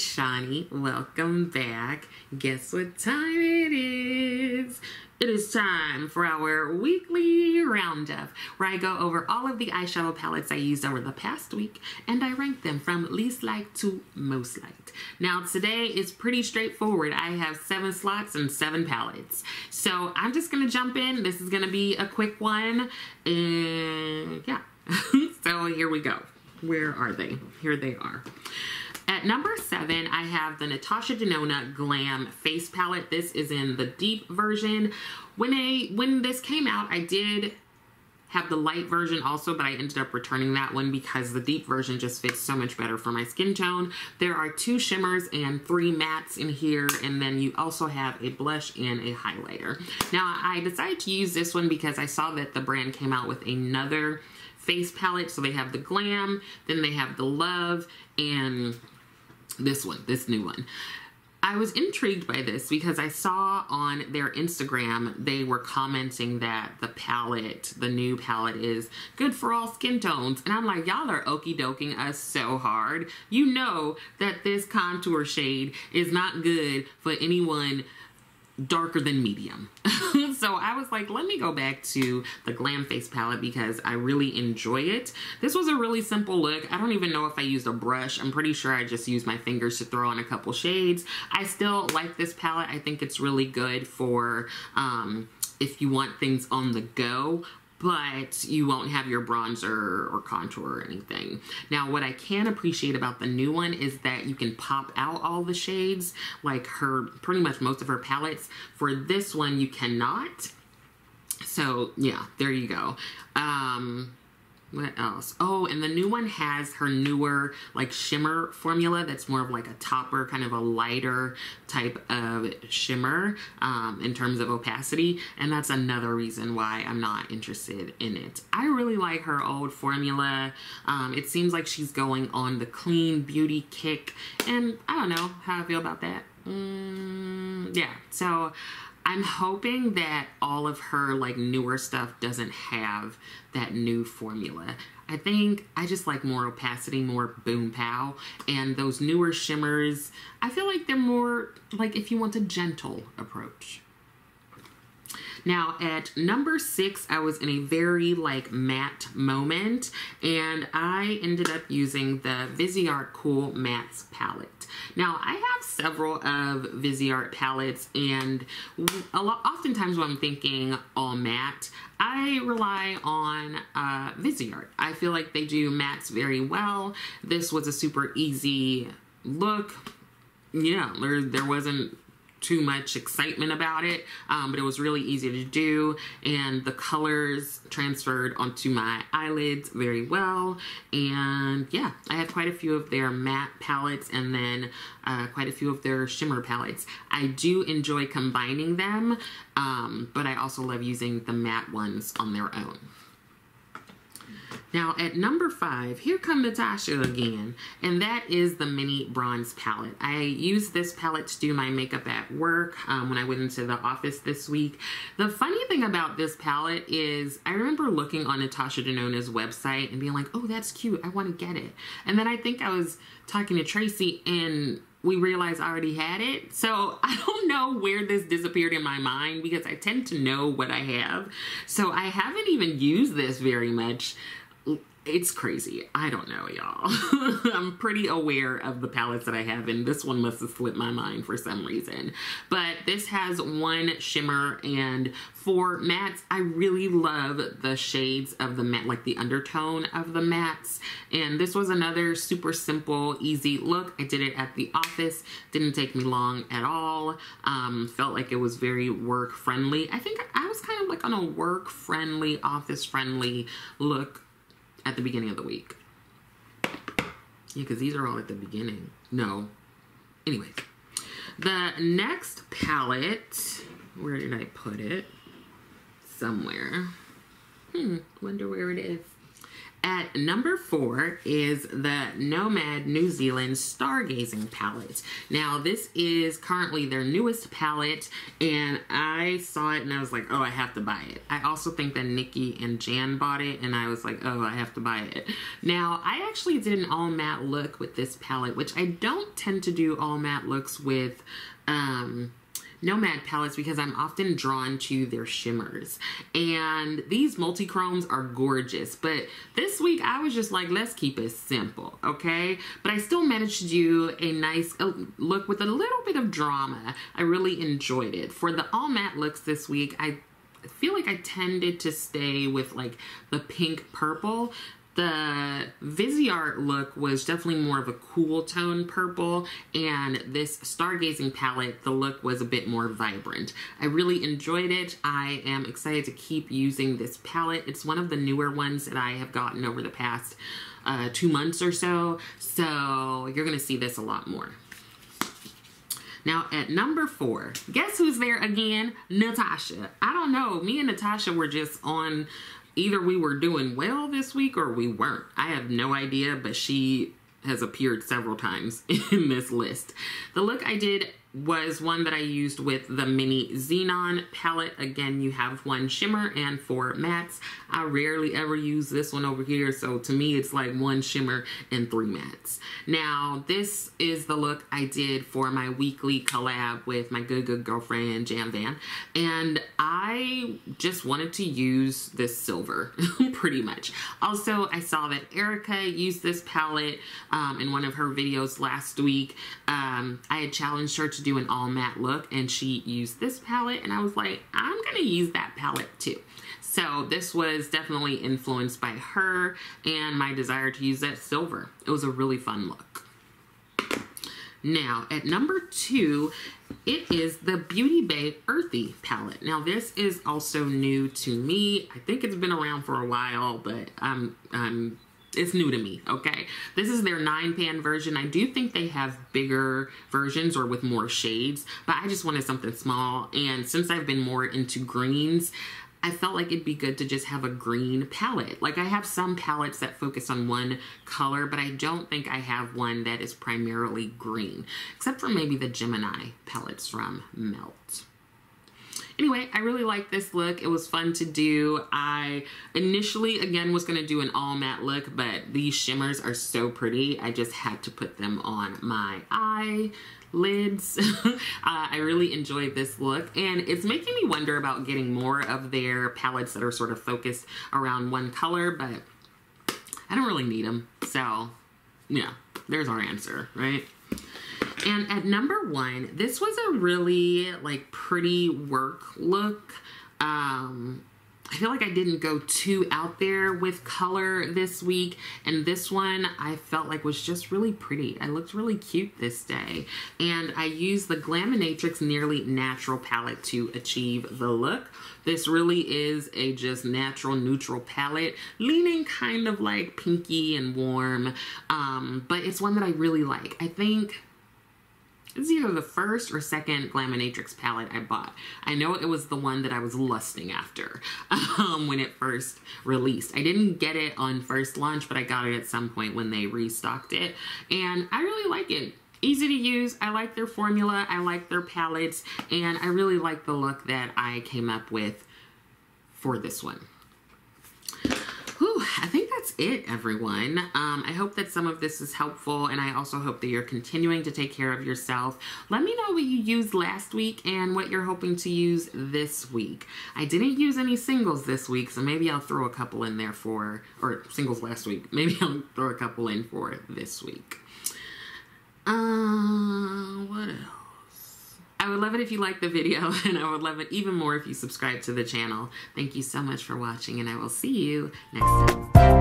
Shawnee. Welcome back. Guess what time it is? It is time for our weekly roundup, where I go over all of the eyeshadow palettes I used over the past week, and I rank them from least liked to most liked. Now today is pretty straightforward. I have 7 slots and 7 palettes. So I'm just gonna jump in. This is gonna be a quick one, and yeah. So here we go. Where are they? Here they are. At number 7, I have the Natasha Denona Glam Face Palette. This is in the deep version. When this came out, I did have the light version also, but I ended up returning that one because the deep version just fits so much better for my skin tone. There are 2 shimmers and 3 mattes in here, and then you also have a blush and a highlighter. Now, I decided to use this one because I saw that the brand came out with another face palette. So they have the Glam, then they have the Love, and this one, this new one. I was intrigued by this because I saw on their Instagram they were commenting that the palette, the new palette, is good for all skin tones. And I'm like, y'all are okie doking us so hard. You know that this contour shade is not good for anyone darker than medium. So I was like, let me go back to the Glam Face Palette because I really enjoy it. This was a really simple look. I don't even know if I used a brush. I'm pretty sure I just used my fingers to throw on a couple shades. I still like this palette. I think it's really good for if you want things on the go, but you won't have your bronzer or contour or anything. Now, what I can appreciate about the new one is that you can pop out all the shades, like pretty much most of her palettes. For this one, you cannot. So yeah, there you go. What else? Oh, and the new one has her newer like shimmer formula that's more of like a topper, kind of a lighter type of shimmer in terms of opacity. And that's another reason why I'm not interested in it. I really like her old formula. It seems like she's going on the clean beauty kick. And I don't know how I feel about that. Yeah, so I'm hoping that all of her like newer stuff doesn't have that new formula. I think I just like more opacity, more boom pow, and those newer shimmers, I feel like they're more like if you want a gentle approach. Now at number 6, I was in a very like matte moment, and I ended up using the Viseart Cool Mattes palette. Now I have several of Viseart palettes, and oftentimes when I'm thinking all matte, I rely on Viseart. I feel like they do mattes very well. This was a super easy look. Yeah, there wasn't too much excitement about it, but it was really easy to do, and the colors transferred onto my eyelids very well. And yeah, I have quite a few of their matte palettes and then quite a few of their shimmer palettes. I do enjoy combining them, but I also love using the matte ones on their own. Now at number 5, here come Natasha again, and that is the Mini Bronze Palette. I used this palette to do my makeup at work when I went into the office this week. The funny thing about this palette is I remember looking on Natasha Denona's website and being like, oh, that's cute, I want to get it. And then I think I was talking to Tracy and we realized I already had it. So I don't know where this disappeared in my mind because I tend to know what I have. So I haven't even used this very much. It's crazy. I don't know, y'all. I'm pretty aware of the palettes that I have, and this one must have slipped my mind for some reason. But this has 1 shimmer and 4 mattes. I really love the shades of the matte, like the undertone of the mattes. And this was another super simple, easy look. I did it at the office. Didn't take me long at all. Felt like it was very work friendly. I think I was kind of like on a work friendly, office friendly look at the beginning of the week. Yeah, because these are all at the beginning. No. Anyways. The next palette, where did I put it? Somewhere. Wonder where it is. At number 4 is the Nomad New Zealand Stargazing palette. Now, this is currently their newest palette, and I saw it and I was like, oh, I have to buy it. I also think that Nikki and Jan bought it, and I was like, oh, I have to buy it. Now, I actually did an all matte look with this palette, which I don't tend to do all matte looks with Nomad palettes because I'm often drawn to their shimmers. And these multi-chromes are gorgeous, but this week I was just like, let's keep it simple, okay? But I still managed to do a nice look with a little bit of drama. I really enjoyed it. For the all matte looks this week, I feel like I tended to stay with like the pink purple. The Viseart look was definitely more of a cool tone purple, and this Stargazing palette, the look was a bit more vibrant. I really enjoyed it. I am excited to keep using this palette. It's one of the newer ones that I have gotten over the past 2 months or so, so you're gonna see this a lot more. Now at number 4, guess who's there again? Natasha. I don't know, me and Natasha were just on, either we were doing well this week or we weren't. I have no idea, but she has appeared several times in this list. The look I did was one that I used with the mini Xenon palette. Again, you have 1 shimmer and 4 mattes. I rarely ever use this one over here, so to me it's like 1 shimmer and 3 mattes. Now, this is the look I did for my weekly collab with my good girlfriend Jam Van, and I just wanted to use this silver pretty much. Also, I saw that Erica used this palette in one of her videos last week. I had challenged her to do an all matte look, and she used this palette, and I was like, I'm gonna use that palette too. So this was definitely influenced by her and my desire to use that silver. It was a really fun look. Now at number 2, it is the Beauty Bay Earthy palette. Now this is also new to me. I think it's been around for a while, but it's new to me, okay? This is their 9-pan version. I do think they have bigger versions or with more shades, but I just wanted something small. And since I've been more into greens, I felt like it'd be good to just have a green palette. Like, I have some palettes that focus on one color, but I don't think I have one that is primarily green, except for maybe the Gemini palettes from Melt. Anyway, I really like this look. It was fun to do. I initially, again, was going to do an all matte look, but these shimmers are so pretty. I just had to put them on my eyelids. I really enjoyed this look, and it's making me wonder about getting more of their palettes that are sort of focused around one color, but I don't really need them. So, yeah, there's our answer, right? And at number 1, this was a really like pretty work look. I feel like I didn't go too out there with color this week, and this one I felt like was just really pretty. I looked really cute this day, and I used the Glaminatrix Nearly Natural palette to achieve the look. This really is a just natural neutral palette, leaning kind of like pinky and warm, but it's one that I really like. I think it's either the first or second Glaminatrix palette I bought. I know it was the one that I was lusting after when it first released. I didn't get it on first launch, but I got it at some point when they restocked it, and I really like it. Easy to use. I like their formula. I like their palettes, and I really like the look that I came up with for this one. Whew, I think that's it, everyone. I hope that some of this is helpful, and I also hope that you're continuing to take care of yourself. Let me know what you used last week and what you're hoping to use this week. I didn't use any singles this week, so maybe I'll throw a couple in there for, or singles last week. Maybe I'll throw a couple in for this week. What else? I would love it if you liked the video, and I would love it even more if you subscribe to the channel. Thank you so much for watching, and I will see you next time.